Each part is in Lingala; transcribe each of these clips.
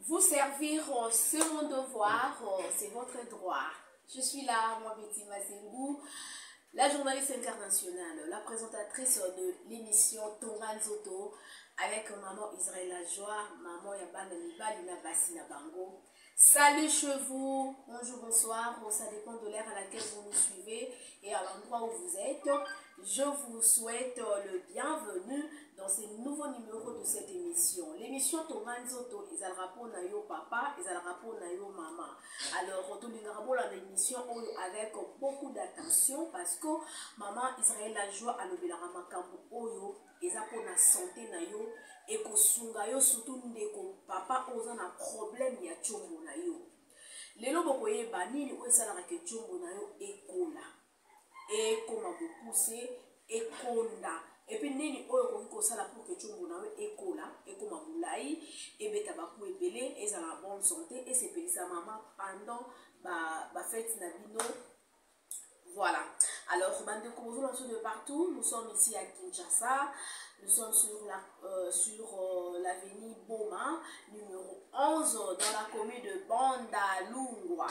Vous servir, c'est mon devoir, c'est votre droit. Je suis là, moi Betty Mazengou, la journaliste internationale, la présentatrice de l'émission Tongan Zoto avec maman Israël Lajoie, maman Yabana Nibalina Bassina Bango. Salut chez vous, bonjour, bonsoir, ça dépend de l'ère à laquelle vous nous suivez et à l'endroit où vous êtes. Je vous souhaite le bienvenu dans ce nouveau numéro de cette émission. L'émission Tongan Zoto, ils ont rapport na yo papa, ils ont rapport na yo maman. Alors, tout le rapport à l'émission avec beaucoup d'attention parce que maman Israël Lajoie a levé la ramakambo oyo, ils ont pour la santé na yo et que sunga yo surtout ndeko papa oza na problème ya chombo na yo. Lelo bokoye banini oza na ke chombo na yo ekola. Et comment vous poussez et konda et puis nini oyo ko sala pour que chombo na we ekola et comment vous lai et beta ba ku ebele et za la bonne santé et c'est pour ça maman pendant ba fête na bino. Voilà. Alors bande ko vous lancez de partout, nous sommes ici à Kinshasa, nous sommes sur l'avenue Boma numéro 11 dans la commune de Bandalungwa.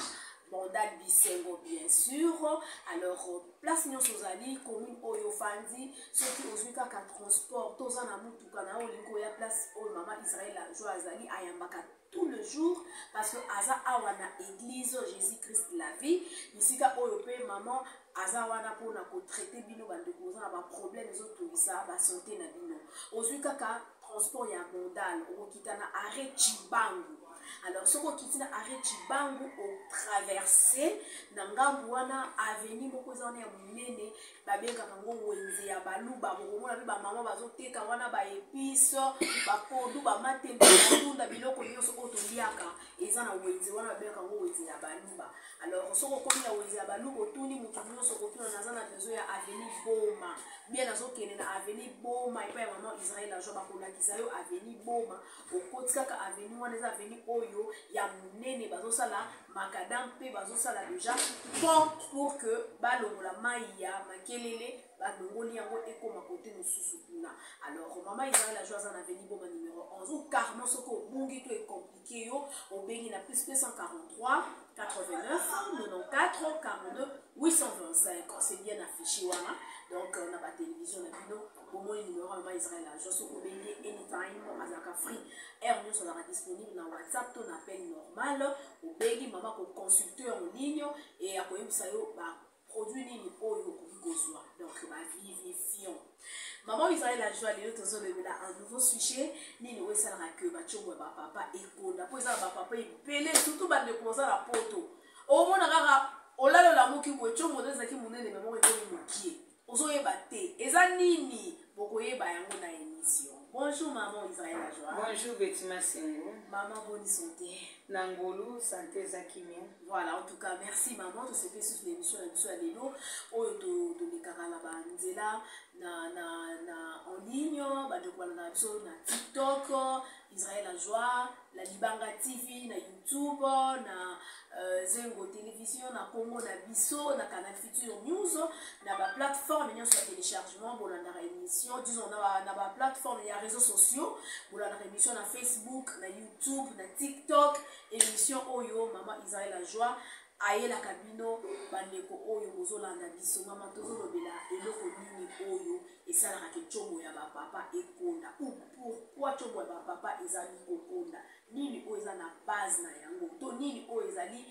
Bandal Bisengo bien sûr. Alors place Nyon Sozali commune Oyo Fandi ceux qui osent ka transport tous en amour tout kana olingo ya place o maman Israël Lajoie azali ayambaka tout le jour parce que aza awana église Jésus-Christ la vie ici ka oyo pe maman aza wana pona ko traiter bino bande ko za ba problème les autres ça ba santé na bino osui kaka transport ya Bandal o kitana arrêt Chibangu. Alors, ce qui est arrêt Chibangu au traversé, Nangambu wana avenue Mokozane ya Munene, babenga kango wenze ya baluba, bokomona bi ba maman bazoteka wana ba épices, ba pondu, ba matende, tunda biloko nyonso otoliaka, eza na wenze wana babenga kango wenze ya baluba. Alors, ce qui est wenze ya baluba otuni mutu nyonso kotuna nazana besoin ya avenue Boma. Bien nazo kene na avenue Boma et pa ya maman Israël Lajoie bakolakisa yo avenue Boma, okotika ka avenue wana eza avenue oyo ya munene bazosala makadam pe bazosala déjà pour que balongola maya makelele balongoli yango ekoma kote mosusu kuna. Alors maman Israël Lajoie aza na avenue Boma numéro 11 ou carrément ce que obungi to est compliqué yo obengi na plus 143 89 94 42 825 c'est bien affiché wana. Donc on a la télévision na bino au moins numéro maman Israël Lajoie so obengi anytime azaka free air nous sera disponible na WhatsApp ton appel normal obengi maman ko consulter en ligne et akoyebisa yo ba produit nini oyo kozwa donc ba vivifiant. Maman Israël Lajoie lelo tozo lebela un nouveau sujet nini o esala que ba chombo ba papa ekonda po esala ba papa epele surtout ba de koza la poto o mona kaka olalo la moki ko chombo ezaki munene mais moko ekomi mokie ozoyeba te eza nini bokoyeba yango na émission. Bonjour maman Israël Lajoie. Bonjour Betty Mazengou. Maman bonne santé. Nangolo santé zakimia. Voilà en tout cas merci maman de ce fait sur l'émission la mission à Lelo oyo to les karala banzela na en ligne ba de kwa na biso na TikTok Israël Lajoie, la Libanga TV na YouTube na Zengo Télévision na Congo na Biso na Canal Futur News na ba plateforme nyonso ya téléchargement bolanda émission disons na ba plateforme ya réseaux sociaux bolanda émission na Facebook na YouTube na TikTok émission oyo maman Israël Lajoie ayela kabino bandeko oyo bozolanda biso mama tozolobela eloko nini oyo esalaka ke chombo ya ba papa ekonda ou pourquoi chombo ya ba papa ezali kokonda nini oyo eza na base na yango to nini oyo ezali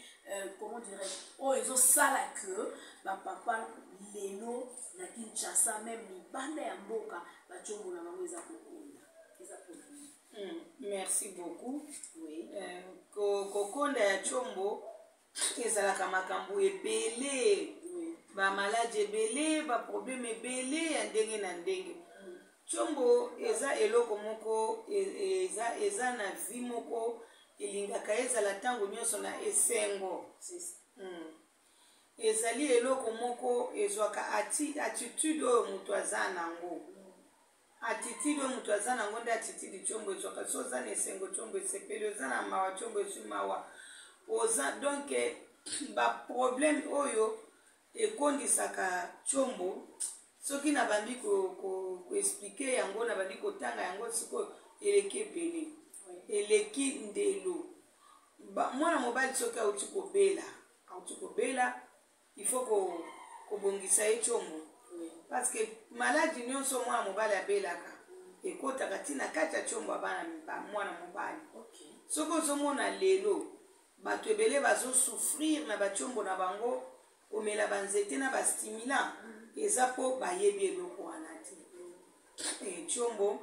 comment dirais oyo ezosala que ba papa lelo na Kinshasa même libanda ya mboka ba chombo na bango eza kokonda eza kokonda. Merci beaucoup. Oui. Kokonda ya chombo ezalaka makambo ebele ba maladi ebele ba problème ebele ya ndenge na ndenge. Chombo eza eloko moko eza na vie moko elingaka ezala tango nyonso na esengo. Ezali eloko moko ezwaka attitude oyo mutu aza nango. Attitude oyo mutu aza nango nde attitude chombo ezwaka so oza na esengo chombo esepeli oza na mawa chombo esumawa oza donc ba problème oyo ekondisaka chombo soki na bandi ko expliquer yango na bandi kotanga yango siko eleki ebele eleki ndelo mwana mobali soki auti kobela il faut kobongisa ye chombo parce que maladi nyonso mwana mobali abelaka ekotaka ntina kati ya chombo abana mwana mobali soki ozomona lelo bato ebele bazosouffrir na bachombo na bango komela banzete na bastimulant eza mpo bayebi eloko wana te chombo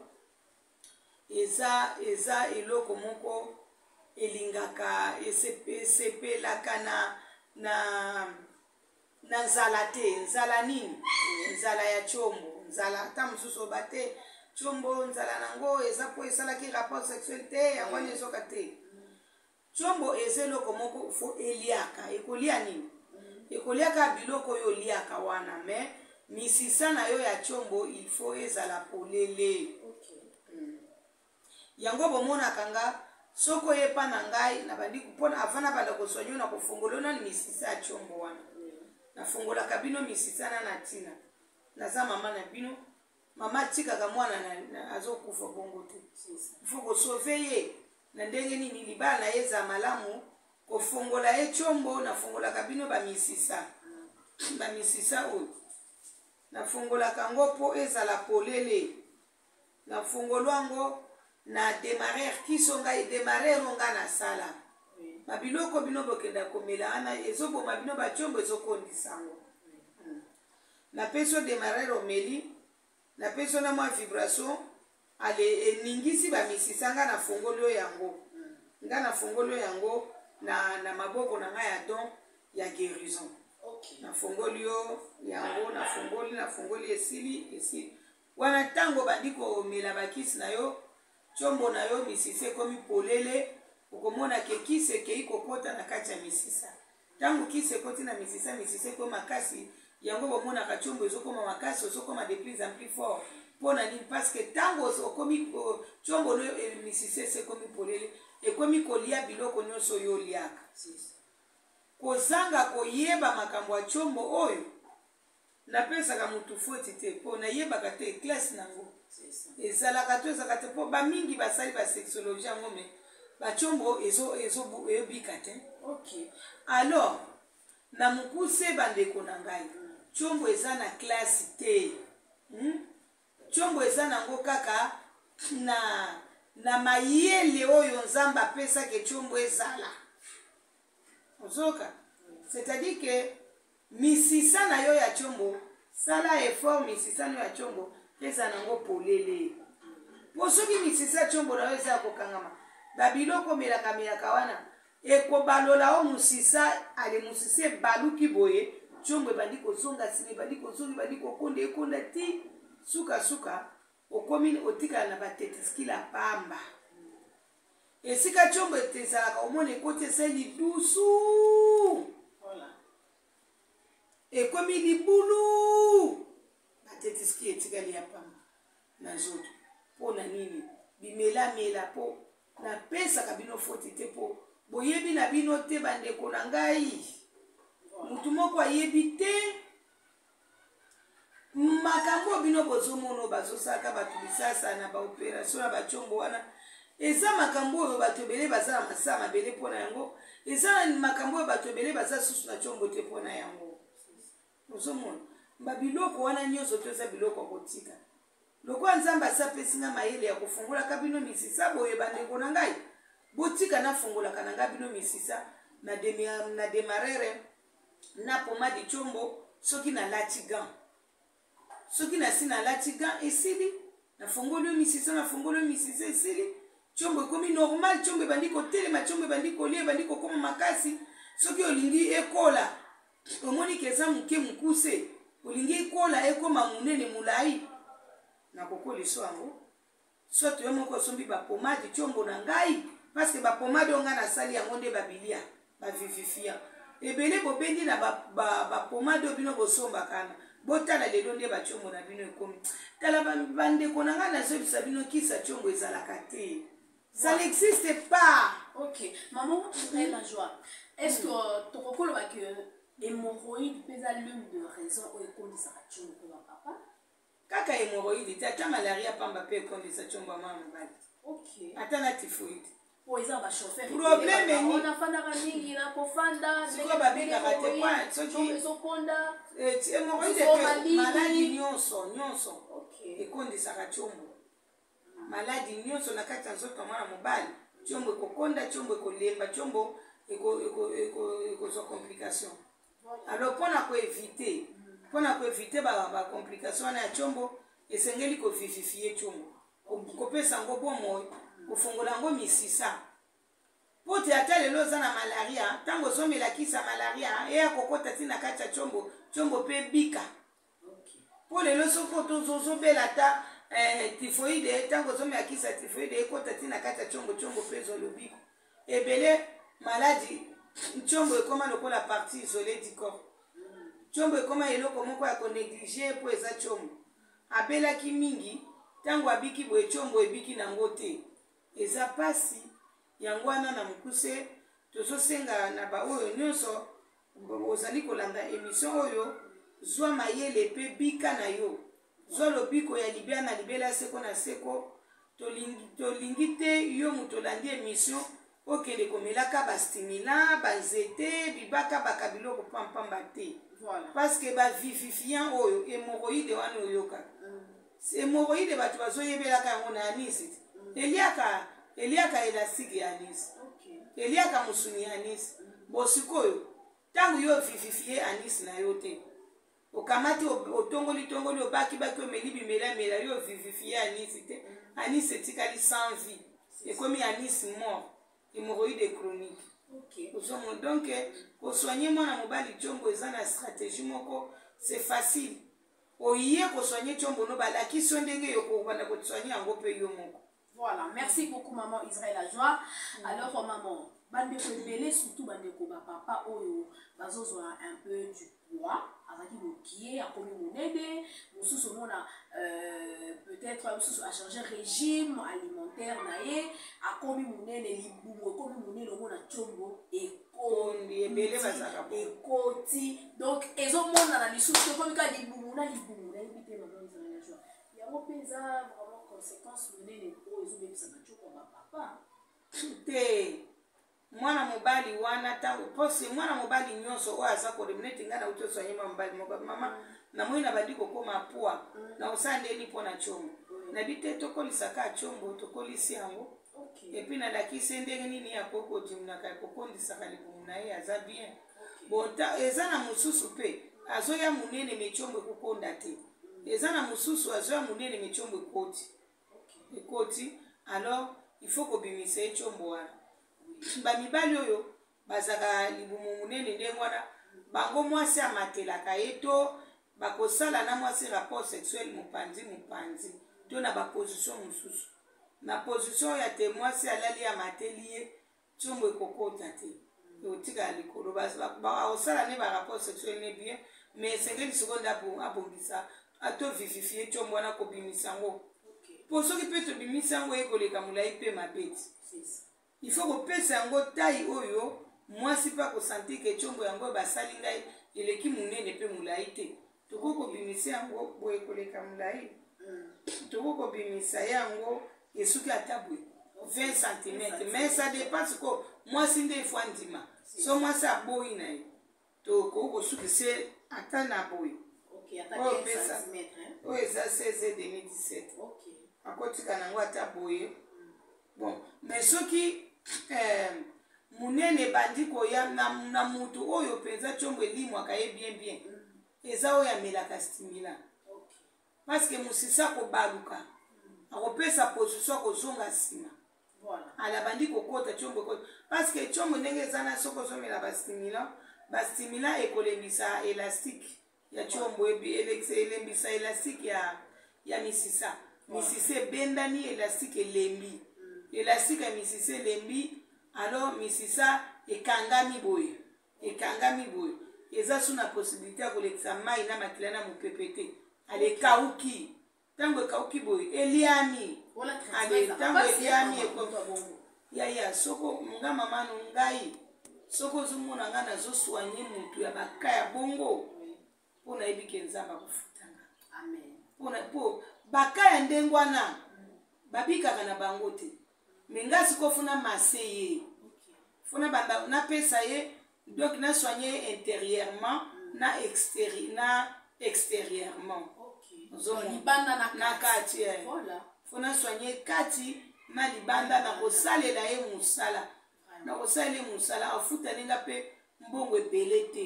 eza eloko moko elingaka esepelaka na nzala te nzala nini nzala ya chombo nzala ata mosusu oba te chombo nzala nango eza mpo esalaki rapport sexuel te yango wana ezoka te chombo eza eloko moko fo eliaka ekolia nini ekoliaka biloko oyo oliaka wana me misisa na yo ya chombo il faut ezala polele yango bomonaka nga soko oyepa na ngai nabandi mpona avana banda kosoigno na kofongola nani misisa ya chombo wana nafungolaka bino misisa na ntina naza mama na bino mama atikaka mwana azokufa bongo te ifo kosove ye na ndenge nini libala na ye eza malamu kofongola ye chombo nafungolaka bino bamisisa oyo nafungolaka ngo mpo ezala polele nafungolwango na démarreur kiso ngai démarreur nga na sala babiloko bino bokenda komela ana ezoboma bino bachombo ezokondisango napeso démarreur omeli napeso na mwa vibration ale eningisi bamisisa nga nafungoli yango na maboko na ngai ya don ya guérison nafungoli yo yango nafungoli esili wana ntango bandi komela bakisi na yo chombo na yo misisa ekomi polele okomona ke kisi ekei kokota na kati ya misisa ntango kisi ekoti na misisa ekomi makasi yango bomonaka chombo ezokoma makasi ozokoma de plus en plus fort mpona nini parce que ntango okomi chombo no misisa ekomi polele ekomi kolia biloko nyonso oyo oliaka kozanga koyeba makambo ya chombo oyo napesaka mutu foti te mpo nayebaka te classe nango ezalaka to ezalaka te mpo bamingi basali basexologie yango me bachombo ezobika te alors na mokuse bandeko na ngai chombo eza na classe te chombo eza nango kaka na mayele oyo nzambe apesaki chombo ezala ozoka c'est-à-dire que misisa na yo ya chombo sala effort misisa na yo ya chombo eza nango polele po soki misisa ya chombo na yo eza kokangama babiloko melaka wana ekobalola o musisa ale musisa ebaluki boye chombo ebandi kozonga nsima ebandi kokonda ekonda ti suka okomi otikala na batetiskila pamba esika chombo ezalaka omona ekoti esali lidusu ekomi libulu batetiski etikali ya pamba na nzoto mpo na nini bimelamela mpo napesaka bino foti te mpo boyebi na bino te bandeko na ngai mutu moko ayebi te makambo bino bozomona bazosaka bato bisasa na baoperation na bachombo wana eza makambo oyo bato ebele baza na masala mabele mpona yango eza makambo oyo bato ebele baza susu na chombo te mpona yango ozomona babiloko wana nyonso to eza biloko ya kotika lokola nzambe asapesi nga mayele ya kofungolaka bino misisa boye bandeko na ngai botika nafungolaka na ngai bino misisa na demarere na pomade chombo soki nalati gant soki nasi nalati gant esili nafungoli yo misisa esili chombo ekomi normal chombo ebandi kotelema chombo ebandi kolia ebandi kokoma makasi soki olingi ekola omoni keza moke mokuse olingi ekola ekoma monene molai nakokolisa yango soki yo moko osombi bapomade chombo na ngai parce que bapomade onga nasali yango nde babilia bavivifia ebele bobendi na bapomade oyo bino bosombaka na botala lelo nde bachombo na bino ekomi tala bandeko na ngai nazobisa bino kisa chombo ezalaka te ça n'existe pas. Ok, maman, très la joie. Est-ce que tu reconnais que hémorroïde pèse l'une de raison où il conduit sa chombo pour papa? Kaka hémorroïde, tu as malaria pamba pe conduit sa chombo maman. Ok. Attends la typhoïde. po eza ba chauffeur problème ni on afanda ka mingi na kofanda siko babika kate kwa soki ezokonda maladi nyonso ekondisaka chombo maladi nyonso na kati ya nzoto ya mwana mobali chombo ekokonda chombo ekolemba chombo ekozwa complication alors mpona koevite bacomplication wana ya chombo esengeli kovivifie chombo kopesa yango bomoi kofongola yango misisa po te ata lelo oza na malaria ntango ozomelakisa malaria eya kokota ntina kati ya chombo mpe bika po lelo soko ozobela ata tifoide ntango ozomelakisa tifoide ekota ntina kati ya chombo mpe ezolobiko ebele maladi chombo ekoma lokola partie isolée du corps chombo ekoma eloko moko ya konéglige po eza chombo abelaki mingi ntango abiki boye chombo ebiki nango te eza pasi yango wana na mokuse tozosenga na baoyo nyonso ozali kolanda émission oyo zwa mayele mpe bika na yo zwa lobiko ya libela na libela seko na seko tolingi te yo moto olandi émission okende komelaka bastimulant banzete bibaka bakabiloko pampamba te parce que bavivifiant oyo hémorroïde wana oyoka hémorroïde bato bazoyebelaka yango na anisi eliaka élastique ya anisi eliaka musuni ya anisi bosikoyo ntango yo vivifie anisi na yo te okamati otongoli obaki omeli bimelamela yo vivifie anisi te anisi etikali sans vie ekomi anisi mort hémorroïde chronique donc kosoigne mwana mobali chombo eza na stratégie moko c'est facile oye kosoigne chombo no balakisi yo ndenge yo kokobanda kosoigne yango mpe yo moko. Voilà, merci beaucoup maman Israël Ajoa. Alors maman, bandeko ebele surtout bandeko papa oyo bazozwa un peu du poids azaki mokie akomi monene mosusu omona peut-être mosusu achange régime alimentaire na ye akomi monene libumu ekomi monene omona chombo ekoti donc ezomona na lisusu ekomi ka libumu nayebi te maman Israël Ajoa yango mpe eza vraiment conséquence monene oyo ezobebisa bachoko ya bapapa te mwana mobali wana tango posi mwana mobali nyonso oyo aza koremineti nga na uti oswanye mwa mobali moko mama namoi na bandi kokoma pwa na osala ndeni mpo na chombo nabi te tokolisaka chombo tokolisi yango epuis nalakisi ndenge nini ya kokodimnaka kokondisaka libumu na ye aza bien bota eza na mosusu mpe azoya monene mechombo ekokonda te eza na mosusu azoya monene mechombo ekoti alors il faut kobimisa ye chombo wana bamibali oyo bazaka libumu monene ndenge wana bango mwasi amatelaka ye to bakosala na mwasi rapport sexuel mopanzi to na baposition mosusu na position ya te mwasi alali amateli ye chombo ekokota te otika likolo bakosala ne barapport sexuel ne bien mais esengeli sekonde abongisa ato vivifie chombo wana kobimisa yango po soki mpe tobimisa yango ekoleka molai mpe mabeti il faut kopesa yango tai oyo mwasi mpe akosante ke chombo yango basali ngai eleki monene mpe molai te tokoki kobimisa yango boye koleka molai tokoki kobimisa yango esuki ata boye 20 cm mais ça dépasse ko mwasi nde efwa ndima so mwasi aboyi na ye tokoki kosukise ata na boye oyo eza 16 2017 akotika nango ata boye bon mais soki munene bandi koya na mutu oyo penza chombo elimwaka ye bien eza oyo amelaka stimulant parce que musisa kobaluka akopesa position kozonga nsima ala bandi kokota chombo parce que chombo ndenge eza na soko ozomela bastimulant ekolembisa élastique ya chombo elembisa élastique ya misisa ebendani élastique elembi élastique ya misisa elembi alors misisa ekangami boye eza sous na possibilité ya kolekisa mai na makila na mopepe te ale ekauki ntango ekauki boye eliami ntango eliami yaya soko nga mamano ngai soko ozomona nga nazoswanye mutu ya baka ya bongo mpo nayebi ke nzambe akofutanga mpo baka ya ndenge wana babikaka na bango te mais nga siko funa maseye funa banda na pesa ye donc na soigner intérieurement na extérieurement libanda na kati funa soigner kati na libanda na kosalela ye musala na kosalela ye musala afuta ninga pe mbongo ebele te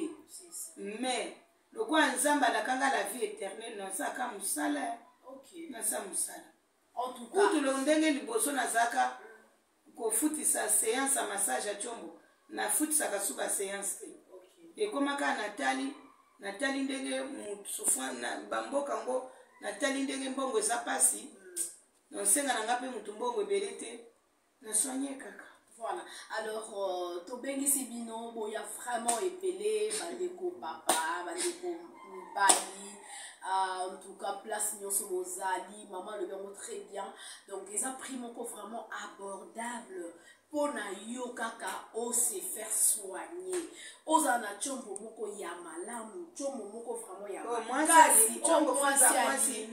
mais lokola nzambe alakanga la vie éternelle nasaka musala nasa musala kutu ndenge liboso nazalaka kofutisa séance ya massage ya tshombo nafutisaka su baséance te ekomaka natali ndenge bamboka ngo natali ndenge mbongo eza pasi nasenga nanga mpe mutu mbongo ebele te nasoigne kaka. Voilà, alors tobengisi bino boya vraiment epele bandeko papa bandeko mibali en tout cas place nyonso bozali maman le bango très bien donc eza prix moko vraiment abordable pona yo kaka ose faire soigner oza na tshombo moko ya malamu tshombo moko vraiment ya makasi tshombo mwasi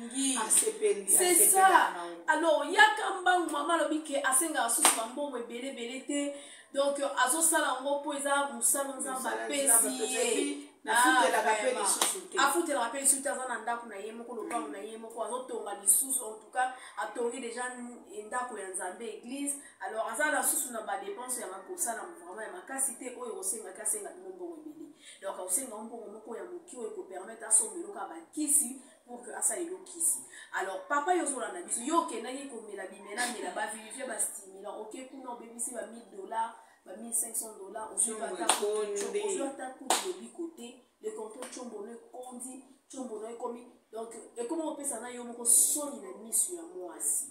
c'est ça alors yaka mbangu mama lobi ke asenga asusu bambongo ebele te donc azosala ngo mpo eza mosala nzambe apesi ye afutelaka mpe lisusu te aza na ndako na ye moko lopango na ye moko azotonga lisusu en tout cas atongi déjà ndako ya nzambe église alors aza na susu na badepense ya makosala vraiment ya makasi te oyo osengaki asenga bino mbongo ebele donc akosenga mbongo moko ya moki oyo ekopermettre asombeloka bakisi pour que asa elokisi alors papa yo ozolanda biso yo okendaki komela bimelamela bavivifie bastimulant oke kuna obebisi ba $1000 ba $1500 ozwi ata kutu lobi kote le compteur tshombo no ekondi tshombo no ekomi donc ekomi opesa na yo moko soni na miso ya mwasi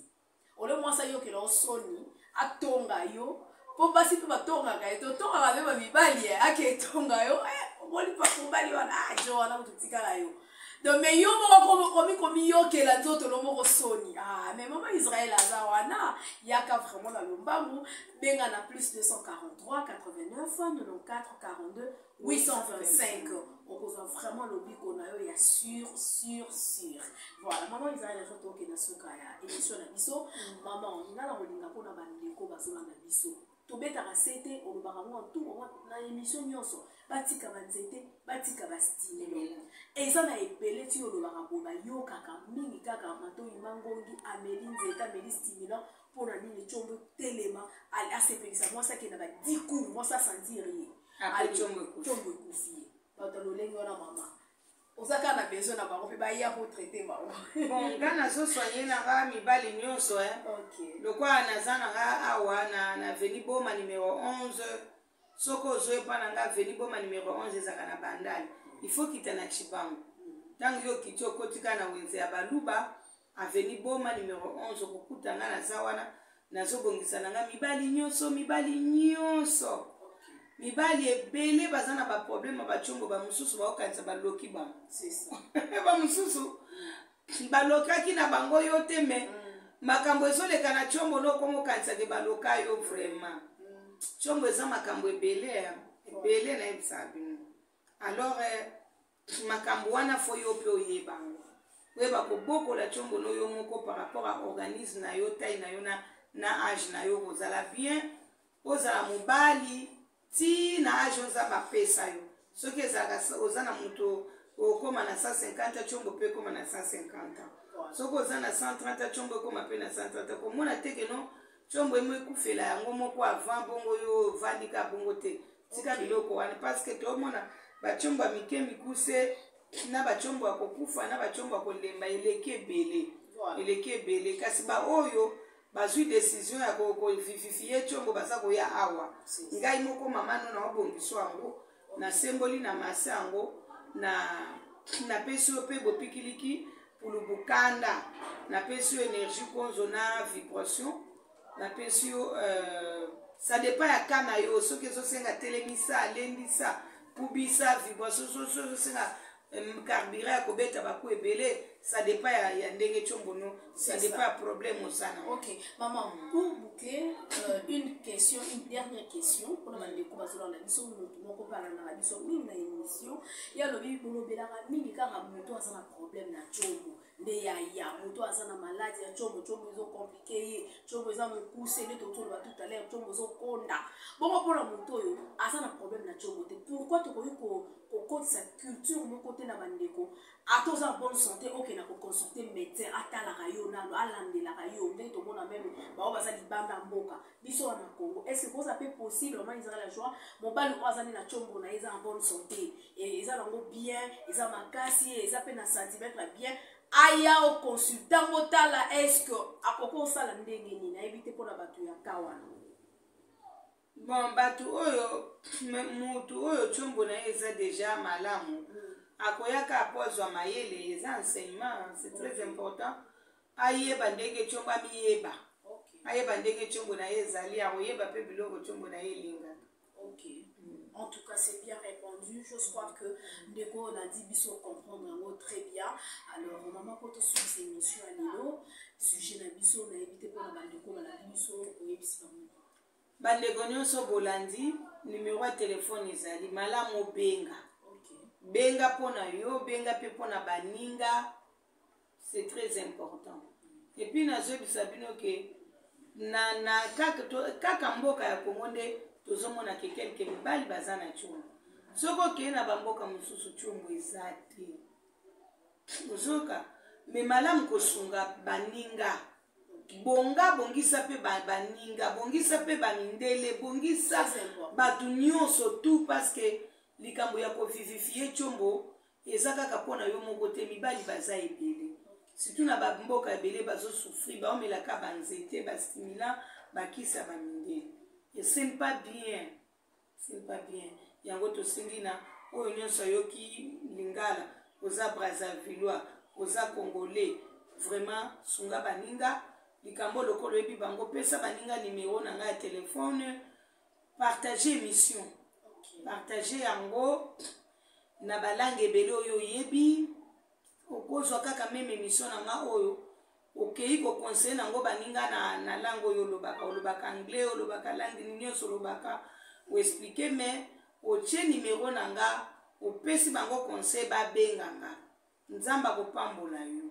ole mwasi ayokela osoni atonga yo po basi mpe batongaka ye totongaka mpe bamibali ake etonga yo omoni pa mobali wana jo wana mototikala yo donc mais yo moko komi yokela nzoto lo moko soni mais mama Israël aza wana yaka vraiment na lombangu benga na plus 243 89 94 42 825 okozwa vraiment lobiko na yo ya sûr voilà mama Israël azotoke na suka ya émission na biso mama nga na molinga mpona bandeko bazolanda biso tobetaka sete olobaka ngo tout na émission nyonso batika banzete batika bastile eza na ebele ti olobaka bo bayokaka mingi kaka matoi mangongi ameli nzete ameli stimulant mpona nini tshombo telema asepelisa mwasi akenda ba 10 cours mwasi asantire ye tshombo ekufi ye bato lolenge wana mama ozaka na besoin na bango mpe baya kotraite bango bon nga nazosoigne nanga mibali nyonso lokola naza nanga awa na veni boma numero 11 soko ozoyepa nanga veni boma numero 11 ezaka na bandali il faut kita na chibango ntango yo kiti okotika na wenze ya baluba aveni boma numero 11 okokuta nga naza wana nazobongisa nanga mibali nyonso mibali ebele baza na baproblème batshombo bamosusu baokanisa baloki bango bamosusu balokaki na bango yo te me makambo ezoleka na tshombo nokomokanisake baloka yo vraiment tshombo eza makambo ebele nayebisa bino alors makambo wana fo yo mpe oyebango oyeba kobokola tshombo no yo moko par rapport à organisme na yo taille na yo na age na yo kozala bien ozala mobali ti na age nzambe apesa yo soki ezalaka oza na moto okoma na 150 tshombo mpe ekoma na 150 soki oza na 130 tshombo ekoma mpe na 130 komona teke no tshombo emo ekufela yango moko avant bongo yo vandika bongo te tika biloko wana parce que tomona batshombo ya mike mikuse na batshombo ya kokufa na batshombo ya kolemba eleki ebele kasi baoyo bazwi décision ya kovivifie tshombo baza koya awa ngai moko mama no naobongiso yango nasemboli na mase yango napesi yo mpe bopikiliki pulu bukanda napesi yo énergie konzo na vibration napesi yo ça dépend ya ka na yo soki ezosenga telemisa alendisa kubisa vibration soki ezosenga carburant ya kobeta baku ebele, ça dépend ya ndenge chombo no, ça dépend ya problème osana. Ok, maman, pour boucler une question, une dernière question, pour la bandeko bazola na biso moko parla na biso mingi na émission, ya lobi bolobelaka mingi kaka moto aza na problème na chombo. Nde ya moto aza na maladie ya chombo ezo compliqué ye, chombo eza mokuse nde totoloba tout à l'heure, chombo ezo konda. Bongo mpona moto oyo aza na problème na chombo te. Pourquoi tokoki kokotisa culture moko te na bandeko ata oza na bonne santé okenda koconsulte médecin atalaka yo nano alandelaka yo ndenge tomona meme bao baza libanda mboka biso wana Congo. Est-ce que koza pe possible vraiment Israël la joie mobali oyo azali na chombo na eza en bonne santé eza nango bien, eza makasi, eza pe na centimètre bien, aya o consultant motala est-ce que akoko osala ndenge nini ayebi te mpona bato ya kawana? Bon, bato oyo mutu oyo chombo na eza déjà malamu akoyaka apozwa mayele, eza enseignement, c'est très important. Ayeba ndenge chombo amiyeba, ayeba ndenge chombo na ezali, akoyeba pe biloko chombo na elinga. Ok. En tout cas, c'est bien répondu. Je crois que Ndeko on a dit biso comprendre un mot très bien. Alors, maman, quand on suit ces émissions à Nilo, sujet na biso na éviter pour la bandeko na biso ou ebisi bandeko nyonso bolandi numéro ya téléphone ezali malamu benga. Ok. Benga pona yo, benga pe pona baninga. C'est très important. Et puis nazobisa bino ke na kaka mboka ya Kongo nde tozomona ke kelke mibali baza na chombo. Soko ke na bamboka mosusu chombo eza te. Ozoka me malamu kosunga baninga. Bonga bongisa pe baninga, bongisa pe bamindele, bongisa batu nyonso tout parce que likambo ya kovivifie chombo eza kaka pona yo moko te, mibali baza ebele. Surtout na bamboka ebele bazo souffrir, baomelaka banzete, bastimulant, bakisa bamindele. Et c'est pas bien. C'est pas bien. Yango tosengi na oyo nyonso yoki lingala, oza Brazzavillois, oza Congolais, vraiment sunga baninga. Likambo lokolo ebi bango pesa baninga numéro na nga ya téléphone, partager émission. Partager yango na balangue ebele oyo yebi. Okozwa kaka même émission na nga oyo okei ko conseiller nango baninga na langue oyo olobaka anglais, olobaka langue nyonso olobaka o expliquer mais otie numéro na nga opesi bango conseil babenga nga. Nzamba kopambola yo.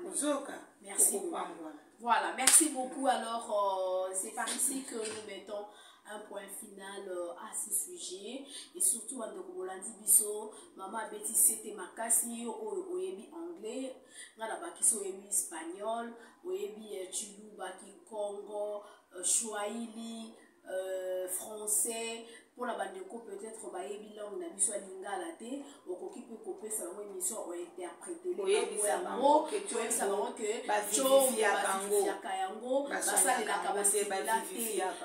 Ozoka. Merci beaucoup. Voilà, merci beaucoup. Alors, c'est par ici que nous mettons un point final à ce sujet. Et surtout, à Bolandi Biso, Maman Betty c'était Makasi, Oyebi anglais, Ngadabaki Oyebi espagnol, Oyebi Chulu, Baki Congo, Swahili, français. Pour la bandeko peut-être bayebi langue na biso lingala te okoki pe kopesa bango émission o interpréter les mots que ça va que bavivifiaka yango basalelaka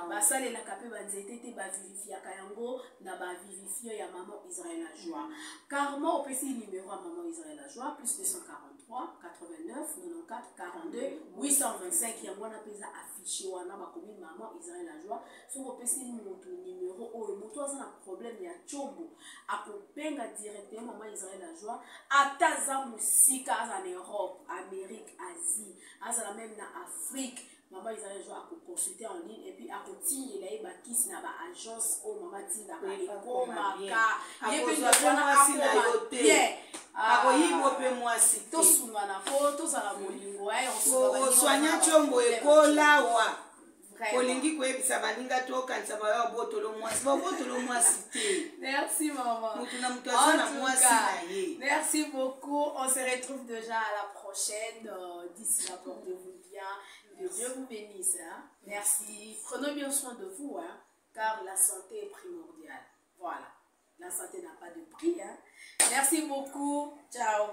basalelaka pe banzete te bavivifiaka yango na bavivifio ya Maman Israël la joie. Carrément opesi numéro à Maman Israël la joie plus 243 89 94 42 825 yango na pesa affiché wana bakomi Maman Israël la joie. So opesi numéro oyo moto aza na problème ya chombo akobenga directement Maman Israël la joie ataza musika aza na Europe, Amérique, Asie, aza même na Afrique. Maman Israël la joie akoconsulter en ligne et puis akotinga ye bakisi na ba agence o Maman tinga ka ekomaka yepe wana bien akoyibo pe mwasi to sungana ko to sala molingo ay on soigna chombo ekolawa. Olingi koyebisa baninga tokanisa bayo botolo mwasi te. Merci maman. Merci beaucoup. On se retrouve déjà à la prochaine. D'ici là, portez-vous bien. Que Dieu vous bénisse. Hein? Merci. Prenez bien soin de vous, hein? Car la santé est primordiale. Voilà. La santé n'a pas de prix. Hein? Merci beaucoup. Ciao.